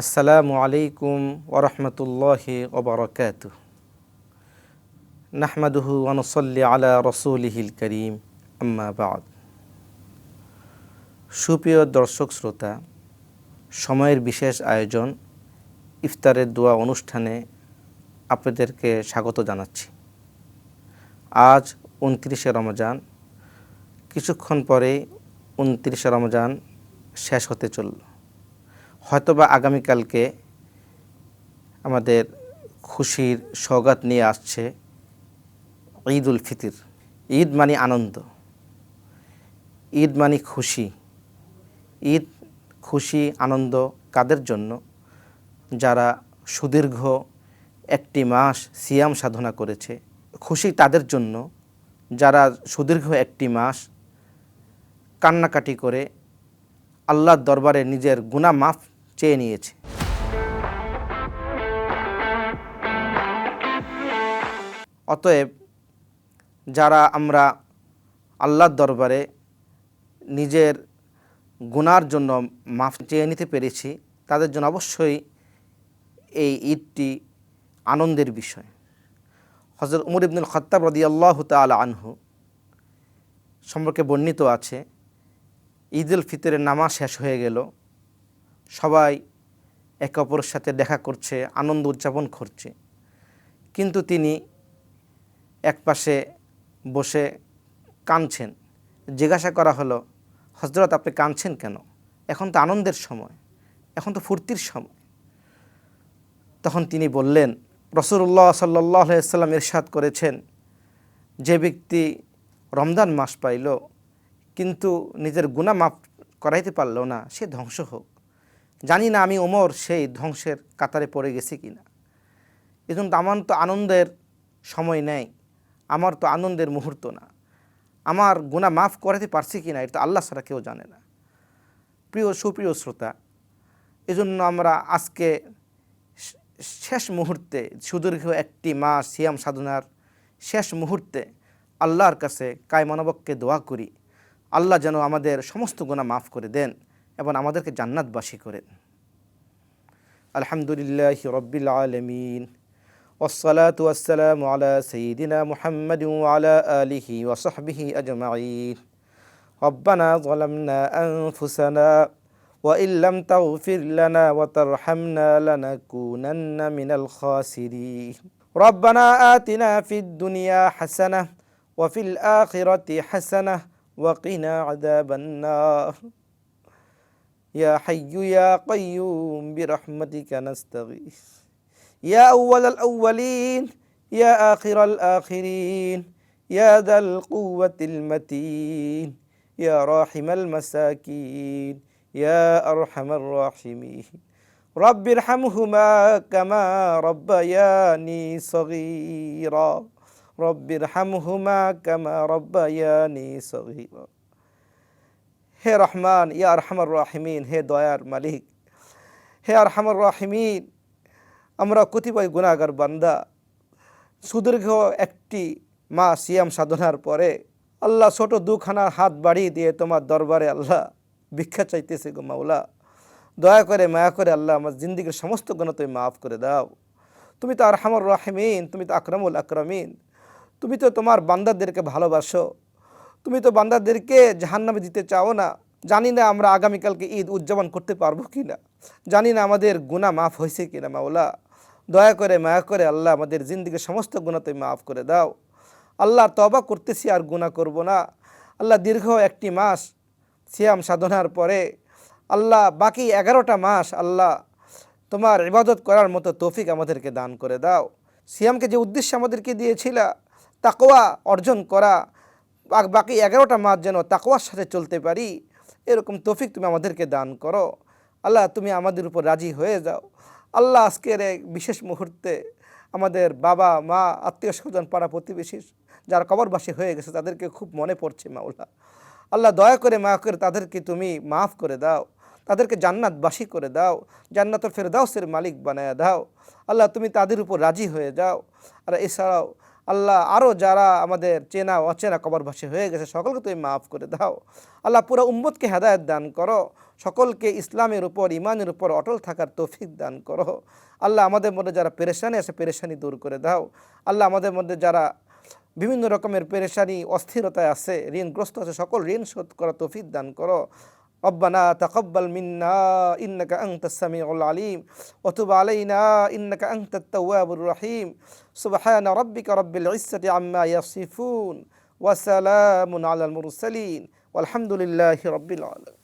আসসালামু আলাইকুম ওরহমতুল্লাহি ওবরাকাতুহু নাহমাদুহু ওয়া নুসাল্লি আলা রাসূলিহিল কারীম আম্মা বা'দ। সুপ্রিয় দর্শক শ্রোতা, সময়ের বিশেষ আয়োজন ইফতারের দোয়া অনুষ্ঠানে আপনাদেরকে স্বাগত জানাচ্ছি। আজ ২৯শে রমজান, কিছুক্ষণ পরেই ২৯শে রমজান শেষ হতে চলল। হয়তোবা আগামীকালকে আমাদের খুশির সওগাত নিয়ে আসছে ঈদ উল ফিতর। ঈদ মানে আনন্দ, ঈদ মানে খুশি। ঈদ, খুশি, আনন্দ কাদের জন্য? যারা সুদীর্ঘ একটি মাস সিয়াম সাধনা করেছে। খুশি তাদের জন্য যারা সুদীর্ঘ একটি মাস কান্নাকাটি করে আল্লাহর দরবারে নিজের গুনাহ মাফ চেয়ে নিয়েছে। অতএব যারা আমরা আল্লাহর দরবারে নিজের গুনার জন্য মাফ চেয়ে নিতে পেরেছি, তাদের জন্য অবশ্যই এই ঈদটি আনন্দের বিষয়। হযরত উমর ইবনুল খাত্তাব রাদিয়াল্লাহু তাআলা আনহু সম্পর্কে বর্ণিত আছে, ঈদ উল ফিতরের নামাজ শেষ হয়ে গেল, সবাই একে অপরের সাথে দেখা করছে, আনন্দ উদযাপন করছে, কিন্তু তিনি একপাশে বসে কাঁদছেন। জিজ্ঞাসা করা হলো, হযরত আপনি কাঁদছেন কেন? এখন তো আনন্দের সময়, এখন তো ফুর্তির সময়। তখন তিনি বললেন, রাসূলুল্লাহ সাল্লাল্লাহু আলাইহি ওয়াসাল্লাম ইরশাদ করেছেন, যে ব্যক্তি রমজান মাস পাইল কিন্তু নিজের গুনাহ মাফ করাইতে পারল না, সে ধ্বংস হোক। জানি না আমি ওমর সেই ধ্বংসের কাতারে পড়ে গেছি কিনা। এজন্য আমার তো আনন্দের সময় নেই, আমার তো আনন্দের মুহূর্ত না। আমার গুনাহ মাফ করাতে পারছি কিনা এটা আল্লাহ ছাড়া কেউ জানে না। সুপ্রিয় শ্রোতা, এজন্য আমরা আজকে শেষ মুহূর্তে, সুদীর্ঘ একটি মাস সিয়াম সাধনার শেষ মুহূর্তে আল্লাহর কাছে কায়মানবককে দোয়া করি, আল্লাহ যেন আমাদের সমস্ত গুনাহ মাফ করে দেন এবং আমাদেরকে জান্নাতবাসী করেন। আলহামদুলিল্লাহি রাব্বিল আলামিন, والصلاة والسلام على سيدنا محمد وعلى آله وصحبه أجمعين. ربنا ظلمنا أنفسنا وإن لم تغفر لنا وترحمنا لنكونن من الخاسرين. ربنا آتنا في الدنيا حسنة وفي الآخرة حسنة وقنا عذاب النار. يا حي يا قيوم برحمتك نستغيث. يا أول الأولين يا آخر الآخرين يا ذا القوة المتين يا راحم المساكين يا أرحم الراحمين. رب ارحمهما كما ربياني صغيرا. رب ارحمهما كما ربياني صغيرا. হে রহমান, ইয়া আরহামার রাহিমিন, হে দয়ার মালিক, হে আরহামার রাহিমিন, আমরা কতিপয় গুনাহগার বান্দা সুদীর্ঘ একটি মাস সিয়াম সাধনার পরে আল্লাহ ছোট দুখানা হাত বাড়িয়ে দিয়ে তোমার দরবারে আল্লাহ ভিক্ষা চাইতেছে। গো মাওলা, দয়া করে মায়া করে আল্লাহ আমার জিন্দেগীর সমস্ত গুনাহ তুমি মাফ করে দাও। তুমি তো আরহামার রাহিমিন, তুমি তো আকরামুল আকরামিন, তুমি তো তোমার বান্দাদেরকে ভালোবাসো, তুমি তো বান্দাদেরকে জাহান্নামে দিতে চাও না। জানি না আমরা আগামীকালকে ঈদ উদযাপন করতে পারবো কি না, জানি না আমাদের গুনাহ মাফ হয়েছে কিনা। মাওলা, দয়া করে মায়া করে আল্লাহ আমাদের জিন্দেগীর সমস্ত গুনাহ তুমি মাফ করে দাও। আল্লাহ, তওবা করতেছি, আর গুনাহ করব না। আল্লাহ, দীর্ঘ একটি মাস সিয়াম সাধনার পরে আল্লাহ বাকি 11টা মাস আল্লাহ তোমার ইবাদত করার মতো তৌফিক আমাদেরকে দান করে দাও। সিয়ামকে যে উদ্দেশ্যে আমাদেরকে দিয়েছিলা, তাকওয়া অর্জন করা, বাকি 11টা মাস যেন তাকওয়ার সাথে চলতে পারি, এরকম তৌফিক তুমি আমাদেরকে দান করো। আল্লাহ, তুমি আমাদের উপর রাজি হয়ে যাও। আল্লাহ, আজকের এক বিশেষ মুহূর্তে আমাদের বাবা মা, আত্মীয় স্বজন, পাড়া প্রতিবেশী যারা কবরবাসী হয়ে গেছে তাদেরকে খুব মনে পড়ছে। মাওলা, আল্লাহ দয়া করে মায়া করে তাদেরকে তুমি মাফ করে দাও, তাদেরকে জান্নাতবাসী করে দাও, জান্নাতুল ফেরদাউসের মালিক বানায়া দাও। আল্লাহ, তুমি তাদের উপর রাজি হয়ে যাও। আর এছাড়াও আল্লাহ আরও যারা আমাদের চেনা অচেনা কবরবাসী হয়ে গেছে সকলকে তুমি মাফ করে দাও। আল্লাহ পুরো উম্মতকে হেদায়েত দান করো, সকলকে ইসলামের উপর ইমানের উপর অটল থাকার তৌফিক দান করো। আল্লাহ আমাদের মধ্যে যারা পেরেশানি আছে পেরেশানি দূর করে দাও। আল্লাহ আমাদের মধ্যে যারা বিভিন্ন রকমের পেরেশানি অস্থিরতায় আছে, ঋণগ্রস্ত আছে, সকল ঋণ শোধ করা তৌফিক দান করো। ربنا تقبل منا إنك أنت السميع العليم وتب علينا إنك أنت التواب الرحيم سبحان ربك رب العزة عما يصفون وسلام على المرسلين والحمد لله رب العالمين.